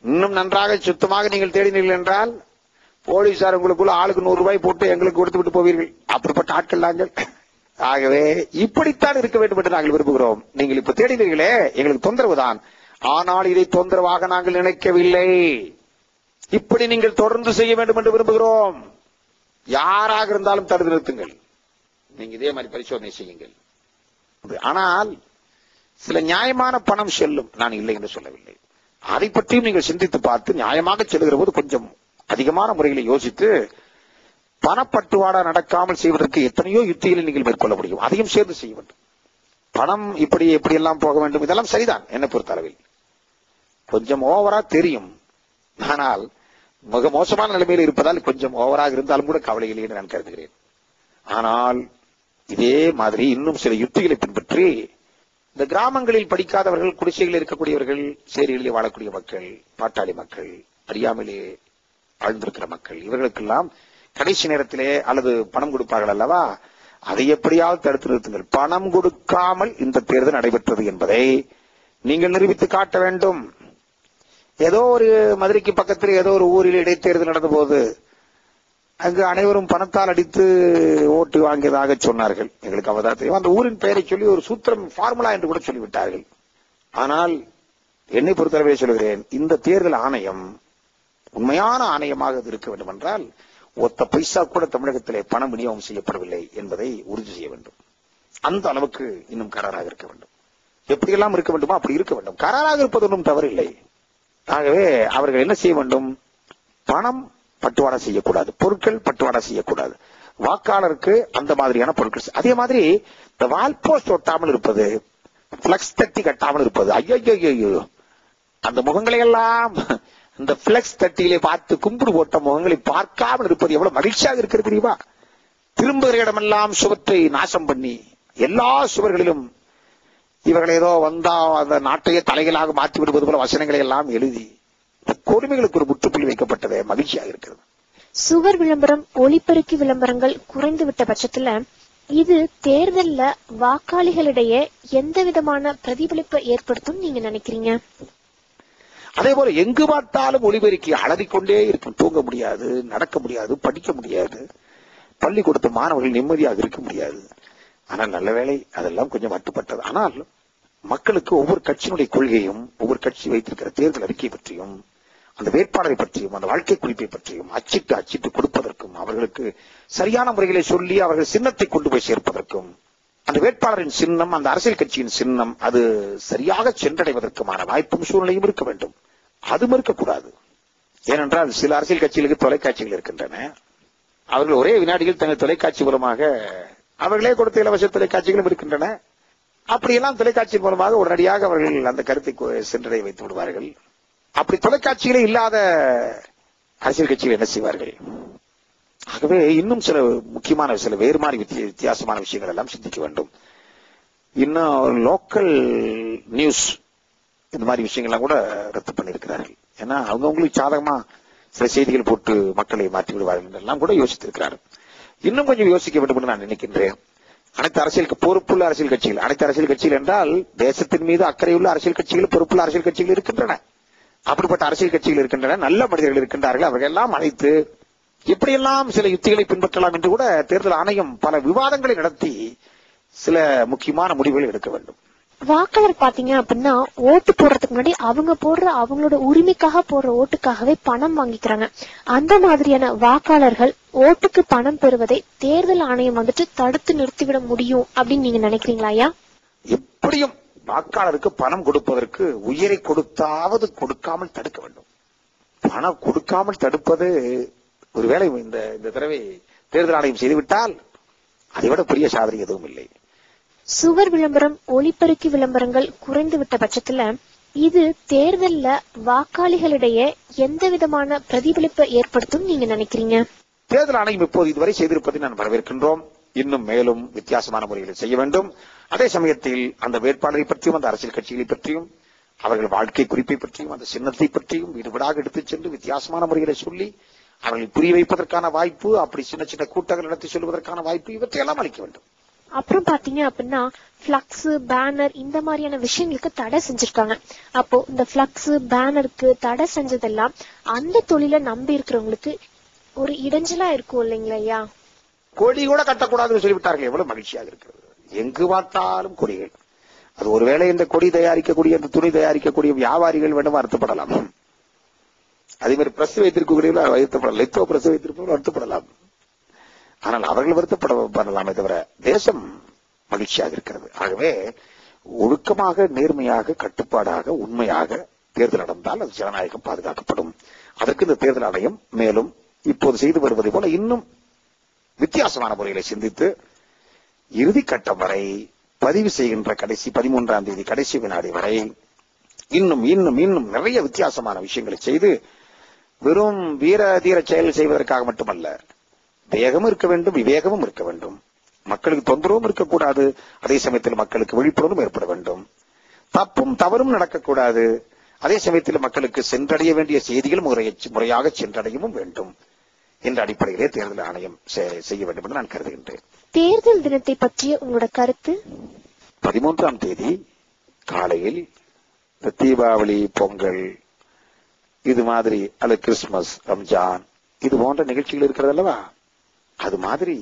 இன்னும் நன்றாக சுத்தமாக நீங்கள் தேடினீர்கள் என்றால் போலீசார் உங்களுக்குள்ள ஆளுக்கு 100 ரூபாய் போட்டு எங்களுக்கு கொடுத்து விட்டு போவீர்கள். அப்படிப்பட்ட ஆட்கள் நாங்கள். ஆகவே இப்படித்தான் இருக்க வேண்டும் என்று நாங்கள் விரும்புகிறோம். நீங்கள் இப்ப தேடினீர்களே, எங்களுக்கு தொந்தரவு தான். ஆனால் இதை தொந்தரவாக நாங்கள் நினைக்கவில்லை. இப்படி நீங்கள் தொடர்ந்து செய்ய வேண்டும் என்று விரும்புகிறோம். யாராக இருந்தாலும் தடுத்து நிறுத்துங்கள். நீங்க இதே மாதிரி பரிசோதனை செய்யுங்கள். ஆனால் சில நியாயமான பணம் செல்லும், நான் இல்லை என்று சொல்லவில்லை. அதை பற்றியும் நீங்கள் சிந்தித்து பார்த்து நியாயமாக செல்லுகிற போது கொஞ்சம் அதிகமான முறைகளை யோசித்து பணப்பட்டுவாடா நடக்காமல் செய்வதற்கு எத்தனையோ யுத்திகளை நீங்கள் மேற்கொள்ள முடியும். அதையும் சேர்ந்து செய்ய வேண்டும். பணம் இப்படி எல்லாம் போக வேண்டும், இதெல்லாம் சரிதான். என்னை பொறுத்தளவில் கொஞ்சம் ஓவரா தெரியும். ஆனால் மிக மோசமான நிலைமையில் இருப்பதால் கொஞ்சம் ஓவராக இருந்தாலும் கூட கவலை இல்லை என்று நான் கருதுகிறேன். ஆனால் இதே மாதிரி இன்னும் சில யுத்திகளை பின்பற்றி இந்த கிராமங்களில் படிக்காதவர்கள், குடிசைகளில் இருக்கக்கூடியவர்கள், சேரிகளில் வாழக்கூடிய மக்கள், பாட்டாளி மக்கள், அறியாமலே ஆழ்ந்திருக்கிற மக்கள், இவர்களுக்கெல்லாம் கடைசி நேரத்திலே அல்லது பணம் கொடுப்பார்கள் அல்லவா, அதை எப்படியாவது தடுத்து நிறுத்துங்கள். பணம் கொடுக்காமல் இந்த தேர்தல் நடைபெற்றது என்பதை நீங்கள் நிரூபித்து காட்ட வேண்டும். ஏதோ ஒரு மதுரைக்கு பக்கத்தில் ஏதோ ஒரு ஊரில் இடைத்தேர்தல் நடந்த போது அங்கு அனைவரும் பணத்தால் அடித்து ஓட்டு வாங்கியதாக சொன்னார்கள். எங்களுக்கு அவதான் தெரியும். அந்த ஊரின் பெயரை சொல்லி ஒரு சூத்திரம், ஃபார்முலா என்று கூட சொல்லிவிட்டார்கள். ஆனால் என்னை பொறுத்தளவே சொல்கிறேன், இந்த தேர்தல் ஆணையம் உண்மையான ஆணையமாக இருக்க வேண்டும் என்றால் ஒத்த பைசா கூட தமிழகத்திலே பணம் விநியோகம் செய்யப்படவில்லை என்பதை உறுதி செய்ய வேண்டும். அந்த அளவுக்கு இன்னும் கராராக இருக்க வேண்டும். எப்படியெல்லாம் இருக்க வேண்டுமோ அப்படி இருக்க வேண்டும். கராராக இருப்பது ஒன்றும் தவறில்லை. ஆகவே அவர்கள் என்ன செய்ய வேண்டும்? பணம் பட்டுவாடா செய்யக்கூடாது, பொருட்கள் பட்டுவாடா செய்யக்கூடாது. வாக்காளருக்கு அந்த மாதிரியான பொருட்கள். அதே மாதிரி இந்த வால் போஸ்ட் ஒட்டாமல் இருப்பது, பிளக்ஸ் தட்டி கட்டாமல் இருப்பது, ஐயோ அந்த முகங்களை எல்லாம் இந்த பிளக்ஸ் தட்டியிலே பார்த்து கும்பிடு போட்ட முகங்களை பார்க்காமல் இருப்பது எவ்வளவு மகிழ்ச்சியாக இருக்கிறது தெரியுமா? திரும்புகிற இடமெல்லாம் சுவற்றை நாசம் பண்ணி எல்லா சுவர்களிலும் இவர்கள் ஏதோ வந்தா அந்த நாட்டையே தலைகளாக மாற்றி விடுவது போல வசனங்களை எல்லாம் எழுதி கொடுமைகளுக்கு ஒரு முற்றுப்புள்ளி வைக்கப்பட்டதே மகிழ்ச்சியாக இருக்கிறது. சுவர் விளம்பரம், ஒளிபெருக்கி விளம்பரங்கள் குறைந்து விட்ட பட்சத்துல இது தேர்தல்ல வாக்காளிகளிடையே எந்த விதமான பிரதிபலிப்பை ஏற்படுத்தும் நீங்க நினைக்கிறீங்க? அதே போல எங்கு பார்த்தாலும் ஒளிபெருக்கி அலறிக்கொண்டே இருக்கும். தூங்க முடியாது, நடக்க முடியாது, படிக்க முடியாது, பள்ளிக்கூடத்து மாணவர்கள் நிம்மதியாக இருக்க முடியாது. ஆனால் நல்ல வேளை அதெல்லாம் கொஞ்சம் மட்டுப்பட்டது. ஆனால் மக்களுக்கு ஒவ்வொரு கட்சியினுடைய கொள்கையும், ஒவ்வொரு கட்சி வைத்திருக்கிற தேர்தல் அறிக்கை பற்றியும், அந்த வேட்பாளரை பற்றியும், அந்த வாழ்க்கை குறிப்பை பற்றியும் அச்சிட்டு கொடுப்பதற்கும், அவர்களுக்கு சரியான முறைகளை சொல்லி அவர்கள் சின்னத்தை கொண்டு போய் சேர்ப்பதற்கும், அந்த வேட்பாளரின் சின்னம், அந்த அரசியல் கட்சியின் சின்னம் அது சரியாக சென்றடைவதற்குமான வாய்ப்பும் சூழ்நிலையும் இருக்க வேண்டும். அது மறுக்கக்கூடாது. ஏனென்றால் சில அரசியல் கட்சிகளுக்கு தொலைக்காட்சிகள் இருக்கின்றன. அவர்கள் ஒரே வினாடியில் தங்கள் தொலைக்காட்சி மூலமாக அவர்களே கொடுத்த இலவச தொலைக்காட்சிகளும் இருக்கின்றன. அப்படியெல்லாம் தொலைக்காட்சி மூலமாக உடனடியாக அவர்கள் அந்த கருத்தை சென்றடைய வைத்து விடுவார்கள். அப்படி தொலைக்காட்சிகளே இல்லாத அரசியல் கட்சிகள் என்ன செய்வார்கள்? ஆகவே இன்னும் சில முக்கியமான, சில வேறு மாதிரி வித்தியாசமான விஷயங்கள் எல்லாம் சிந்திக்க வேண்டும். இன்னும் லோக்கல் நியூஸ் இந்த மாதிரி விஷயங்கள்லாம் கூட ரத்து பண்ணியிருக்கிறார்கள். ஏன்னா அவங்களுக்கு சாதகமா சில செய்திகள் போட்டு மக்களை மாற்றி விடுவார்கள் எல்லாம் கூட யோசித்திருக்கிறார்கள். இன்னும் கொஞ்சம் யோசிக்க வேண்டும் என்று நான் நினைக்கின்றேன். அனைத்து அரசியலுக்கு பொறுப்புள்ள அரசியல் கட்சிகள், அனைத்து அரசியல் கட்சிகள் என்றால் தேசத்தின் மீது அக்கறையுள்ள அரசியல் கட்சிகள், பொறுப்புள்ள அரசியல் கட்சிகள் இருக்கின்றன. அப்படிப்பட்ட அரசியல் கட்சிகள் இருக்கின்றன, நல்ல மனிதர்கள் இருக்கின்றார்கள். அவர்கள் எல்லாம் அழைத்து எப்படியெல்லாம் சில யுத்திகளை பின்பற்றலாம் என்று கூட தேர்தல் ஆணையம் பல விவாதங்களை நடத்தி சில முக்கியமான முடிவுகளை எடுக்க வேண்டும். வாக்காளர் பாத்தீங்க அப்படின்னா ஓட்டு போடுறதுக்கு முன்னாடி அவங்க போடுற அவங்களோட உரிமைக்காக போடுற ஓட்டுக்காகவே பணம் வாங்கிக்கிறாங்க. அந்த மாதிரியான வாக்காளர்கள் ஓட்டுக்கு பணம் பெறுவதை தேர்தல் ஆணையம் தடுத்து நிறுத்திவிட முடியும் அப்படின்னு நீங்க நினைக்கிறீங்களா ஐயா? எப்படியும் வாக்காளருக்கு பணம் கொடுப்பதற்கு உயிரை கொடுத்தாவது கொடுக்காமல் தடுக்க வேண்டும். பணம் கொடுக்காமல் தடுப்பது ஒருவேளை இந்த தடவை தேர்தல் ஆணையம் செய்துவிட்டால் அதைவிட பெரிய சாதனை எதுவும் இல்லை. சுவர் விளம்பரம், ஒளிபெருக்கி விளம்பரங்கள் குறைந்து விட்ட பட்சத்துல இது தேர்தல்ல வாக்காளிகளிடையே எந்த விதமான பிரதிபலிப்பை ஏற்படுத்தும் நீங்க நினைக்கிறீங்க? தேர்தல் ஆணையம் இப்போது இதுவரை செய்திருப்பதை நான் வரவேற்கின்றோம். இன்னும் மேலும் வித்தியாசமான முறையில் செய்ய வேண்டும். அதே சமயத்தில் அந்த வேட்பாளரை பற்றியும், அந்த அரசியல் கட்சிகளை பற்றியும், அவர்கள் வாழ்க்கை குறிப்பை பற்றியும், அந்த சின்னத்தை பற்றியும் வீடு வீடாக எடுத்துச் சென்று வித்தியாசமான முறைகளை சொல்லி அவர்கள் புரிய வைப்பதற்கான வாய்ப்பு, அப்படி சின்ன சின்ன கூட்டங்கள் நடத்தி சொல்வதற்கான வாய்ப்பு, இவற்றையெல்லாம் அளிக்க வேண்டும். அப்புறம் பாத்தீங்க அப்படின்னா பிளக்ஸ், பேனர் இந்த மாதிரியான விஷயங்களுக்கு தடை செஞ்சிருக்காங்க. அப்போ இந்த பிளக்ஸ், பேனருக்கு தடை செஞ்சதெல்லாம் அந்த தொழிலை நம்பி இருக்கிறவங்களுக்கு ஒரு இடைஞ்சலா இருக்கும் இல்லைங்களா ஐயா? கொடி கூட கட்டக்கூடாதுன்னு சொல்லிவிட்டார்கள். எவ்வளவு மகிழ்ச்சியாக இருக்கிறது. எங்கு பார்த்தாலும் கொடிகள். அது ஒருவேளை இந்த கொடி தயாரிக்கக்கூடிய, இந்த துணி தயாரிக்கக்கூடிய வியாபாரிகள் வேணும் வருத்தப்படலாம். அதே மாதிரி பிரஸ் வைத்திருக்கக்கூடியவர்கள் வருத்தப்படலாம். லித்தோ பிரஸ் வைத்திருப்பவர்கள் வருத்தப்படலாம். ஆனால் அவர்கள் வருத்தப்பட பண்ணலாமே தவிர தேசம் மகிழ்ச்சியாக இருக்கிறது. ஆகவே ஒழுக்கமாக, நேர்மையாக, கட்டுப்பாடாக, உண்மையாக தேர்தல் நடந்தால் அது ஜனநாயகம் பாதுகாக்கப்படும். அதற்கு இந்த தேர்தல் ஆணையம் மேலும் இப்போது செய்து வருவதை போல இன்னும் வித்தியாசமான முறைகளை சிந்தித்து இறுதி கட்டம் வரை பதிவு செய்கின்ற கடைசி 13ஆம் தேதி கடைசி வினாடி வரை இன்னும் இன்னும் இன்னும் நிறைய வித்தியாசமான விஷயங்களை செய்து வெறும் வீர தீர செயல் செய்வதற்காக மட்டுமல்ல, வேகமும் இருக்க வேண்டும், விவேகமும் இருக்க வேண்டும், மக்களுக்கு தொந்தரவும் இருக்கக்கூடாது, அதே சமயத்தில் மக்களுக்கு விழிப்புணர்வும் ஏற்பட வேண்டும், தப்பும் தவறும் நடக்கக்கூடாது, அதே சமயத்தில் மக்களுக்கு சென்றடைய வேண்டிய செய்திகள் முறையாக சென்றடையவும் வேண்டும் என்ற அடிப்படையிலே தேர்தல் ஆணையம் செய்ய வேண்டும் என்று நான் கருதுகின்றேன். தேர்தல் தினத்தை பற்றிய உங்களோட கருத்து? 13ஆம் தேதி காலையில் தீபாவளி, பொங்கல் இது மாதிரி அல்லது கிறிஸ்துமஸ், ரம்ஜான் இது போன்ற நிகழ்ச்சிகள் இருக்கிறது அல்லவா, அது மாதிரி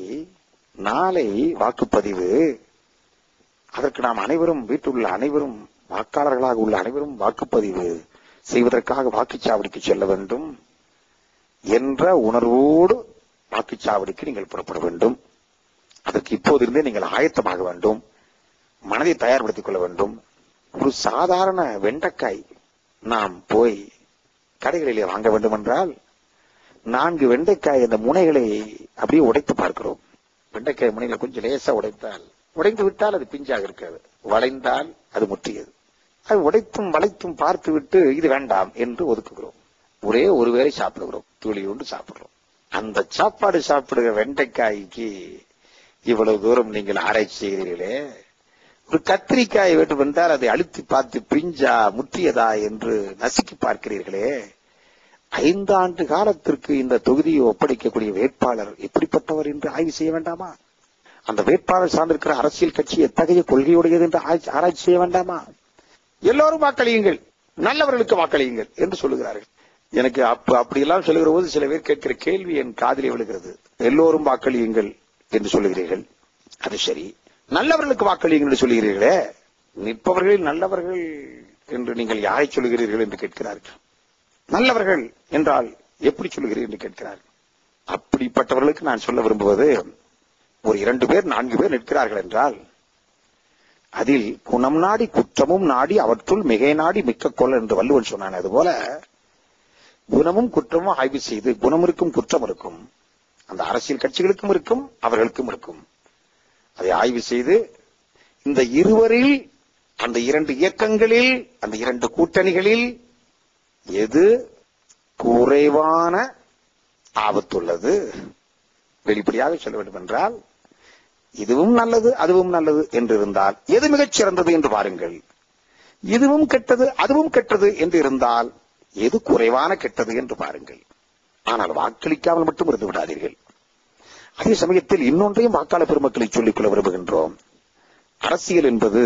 நாளை வாக்குப்பதிவு. அதற்கு நாம் அனைவரும், வீட்டுள்ள அனைவரும், வாக்காளர்களாக உள்ள அனைவரும் வாக்குப்பதிவு செய்வதற்காக வாக்குச்சாவடிக்கு செல்ல வேண்டும் என்ற உணர்வோடு வாக்குச்சாவடிக்கு நீங்கள் புறப்பட வேண்டும். அதற்கு இப்போதிருந்தே நீங்கள் ஆயத்தமாக வேண்டும், மனதை தயார்படுத்திக் கொள்ள வேண்டும். ஒரு சாதாரண வெண்டைக்காய் நாம் போய் கடைகளிலே வாங்க வேண்டும் என்றால் 4 வெண்டைக்காய் அந்த முனைகளை அப்படியே உடைத்து பார்க்கிறோம். வெண்டைக்காய் முனைகளை கொஞ்சம் லேசா உடைந்து விட்டால் அது பிஞ்சாக இருக்காது, வளைந்தால் அது முற்றியது. அது உடைத்தும் வளைத்தும் பார்த்து விட்டு இது வேண்டாம் என்று ஒதுக்குகிறோம். ஒரே ஒரு வேளை சாப்பிடுகிறோம், துளி உண்டு சாப்பிடுறோம். அந்த சாப்பாடு சாப்பிடுகிற வெண்டைக்காய்க்கு இவ்வளவு தூரம் நீங்கள் ஆராய்ச்சி செய்கிறீர்களே, ஒரு கத்திரிக்காய் வேண்டும் என்றால் அதை அழுத்தி பார்த்து பிஞ்சா முற்றியதா என்று நசுக்கி பார்க்கிறீர்களே. 5 ஆண்டு காலத்திற்கு இந்த தொகுதியை ஒப்படைக்கக்கூடிய வேட்பாளர் எப்படிப்பட்டவர் என்று ஆய்வு செய்ய வேண்டாமா? அந்த வேட்பாளர் சார்ந்திருக்கிற அரசியல் கட்சி எத்தகைய கொள்கையுடையது என்று ஆராய்ச்சி செய்ய வேண்டாமா? எல்லோரும் வாக்களியுங்கள், நல்லவர்களுக்கு வாக்களியுங்கள் என்று சொல்லுகிறார்கள். எனக்கு அப்படியெல்லாம் சொல்லுகிற போது சில பேர் கேட்கிற கேள்வி என் காதிலே விழுகிறது. எல்லோரும் வாக்களியுங்கள் என்று சொல்லுகிறீர்கள், அது சரி, நல்லவர்களுக்கு வாக்களியுங்கள் என்று சொல்லுகிறீர்களே, நிற்பவர்கள் நல்லவர்கள் என்று நீங்கள் யாரை சொல்லுகிறீர்கள் என்று கேட்கிறார்கள். நல்லவர்கள் என்றால் எப்படி சொல்லுகிறீர்கள் என்று கேட்கிறார்கள். அப்படிப்பட்டவர்களுக்கு நான் சொல்ல விரும்புவது, ஒரு 2 பேர் 4 பேர் நிற்கிறார்கள் என்றால் அதில் குணம் நாடி குற்றமும் நாடி அவற்றுள் மிகை நாடி மிக்க கொள்ள என்று வள்ளுவன் சொன்னான். அதுபோல குணமும் குற்றமும் ஆய்வு செய்து, குணம் இருக்கும் குற்றம் இருக்கும், அந்த அரசியல் கட்சிகளுக்கும் இருக்கும் அவர்களுக்கும் இருக்கும், அதை ஆய்வு செய்து இந்த இருவரில், அந்த 2 இயக்கங்களில், அந்த 2 கூட்டணிகளில் எது குறைவான ஆபத்துள்ளது, வெளிப்படையாக சொல்ல வேண்டும் என்றால் இதுவும் நல்லது அதுவும் நல்லது என்று இருந்தால் எது மிகச் சிறந்தது என்று பாருங்கள். இதுவும் கெட்டது அதுவும் கெட்டது என்று இருந்தால் எது குறைவான கெட்டது என்று பாருங்கள். ஆனால் வாக்களிக்காமல் மட்டும் இருந்து விடாதீர்கள். அதே சமயத்தில் இன்னொன்றையும் வாக்காளர் பெருமக்களை சொல்லிக்கொள்ள விரும்புகின்றோம். அரசியல் என்பது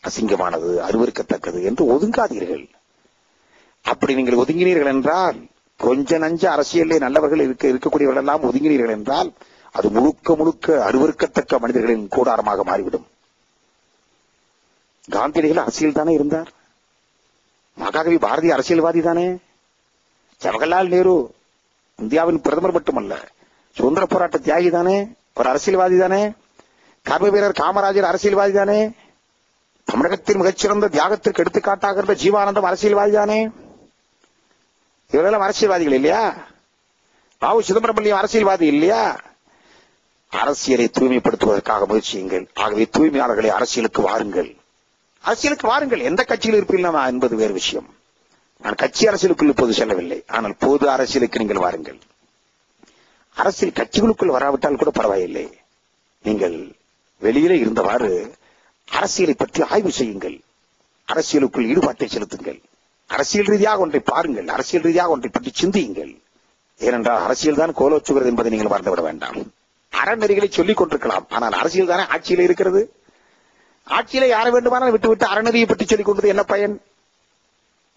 அசிங்கமானது, அருவருக்கத்தக்கது என்று ஒதுங்காதீர்கள். அப்படி நீங்கள் ஒதுங்கினீர்கள் என்றால், கொஞ்ச நஞ்ச அரசியலே நல்லவர்கள் இருக்கக்கூடியவர்கள் எல்லாம் ஒதுங்கினீர்கள் என்றால் அது முழுக்க முழுக்க அருவருக்கத்தக்க மனிதர்களின் கூடாரமாக மாறிவிடும். காந்தியடிகள் அரசியல் தானே இருந்தார், மகாகவி பாரதி அரசியல்வாதி தானே, ஜவஹர்லால் நேரு இந்தியாவின் பிரதமர் மட்டுமல்ல சுதந்திர போராட்ட தியாகி தானே, ஒரு அரசியல்வாதி தானே, கர்ம வீரர் காமராஜர் அரசியல்வாதி தானே, தமிழகத்தின் மிகச்சிறந்த தியாகத்திற்கு எடுத்துக்காட்டாக இருந்த ஜீவானந்தம் அரசியல்வாதி தானே. இவரெல்லாம் அரசியல்வாதிகள் இல்லையா? ராவு சிதம்பரம் அரசியல்வாதி இல்லையா? அரசியலை தூய்மைப்படுத்துவதற்காக முயற்சியுங்கள். ஆகவே தூய்மையாளர்களை அரசியலுக்கு வாருங்கள், அரசியலுக்கு வாருங்கள். எந்த கட்சியில் இருப்பீங்களா என்பது வேறு விஷயம். நான் கட்சி அரசியலுக்குள் இப்போது செல்லவில்லை, ஆனால் பொது அரசியலுக்கு நீங்கள் வாருங்கள். அரசியல் கட்சிகளுக்குள் வராவிட்டால் கூட பரவாயில்லை, நீங்கள் வெளியிலே இருந்தவாறு அரசியலை பற்றி ஆய்வு செய்யுங்கள், அரசியலுக்குள் ஈடுபாட்டை செலுத்துங்கள், அரசியல் ரீதியாக ஒன்றை பாருங்கள், அரசியல் ரீதியாக ஒன்றை பற்றி சிந்தியுங்கள். ஏனென்றால் அரசியல் தான் கோலோச்சுகிறது என்பதை நீங்கள் மறந்துவிட வேண்டாம். அறநெறிகளை சொல்லிக் கொண்டிருக்கலாம். ஆனால் அரசியல் தானே ஆட்சியில இருக்கிறது. ஆட்சியில யாரை வேண்டுமானால் விட்டுவிட்டு அறநெறியை பற்றி சொல்லிக் கொண்டது என்ன பயன்?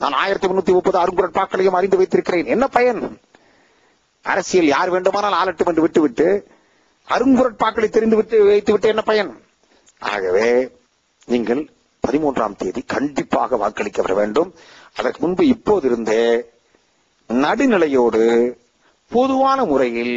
நான் 1330 அருங்குறட்பாக்களையும் அறிந்து வைத்திருக்கிறேன், என்ன பயன்? அரசியல் யார் வேண்டுமானால் ஆளட்டும் என்று விட்டுவிட்டு அருங்குறட்பாக்களை தெரிந்து வைத்துவிட்டு என்ன பயன்? ஆகவே நீங்கள் 13ஆம் தேதி கண்டிப்பாக வாக்களிக்க வர வேண்டும். அதற்கு முன்பு இப்போது இருந்தே நடுநிலையோடு பொதுவான முறையில்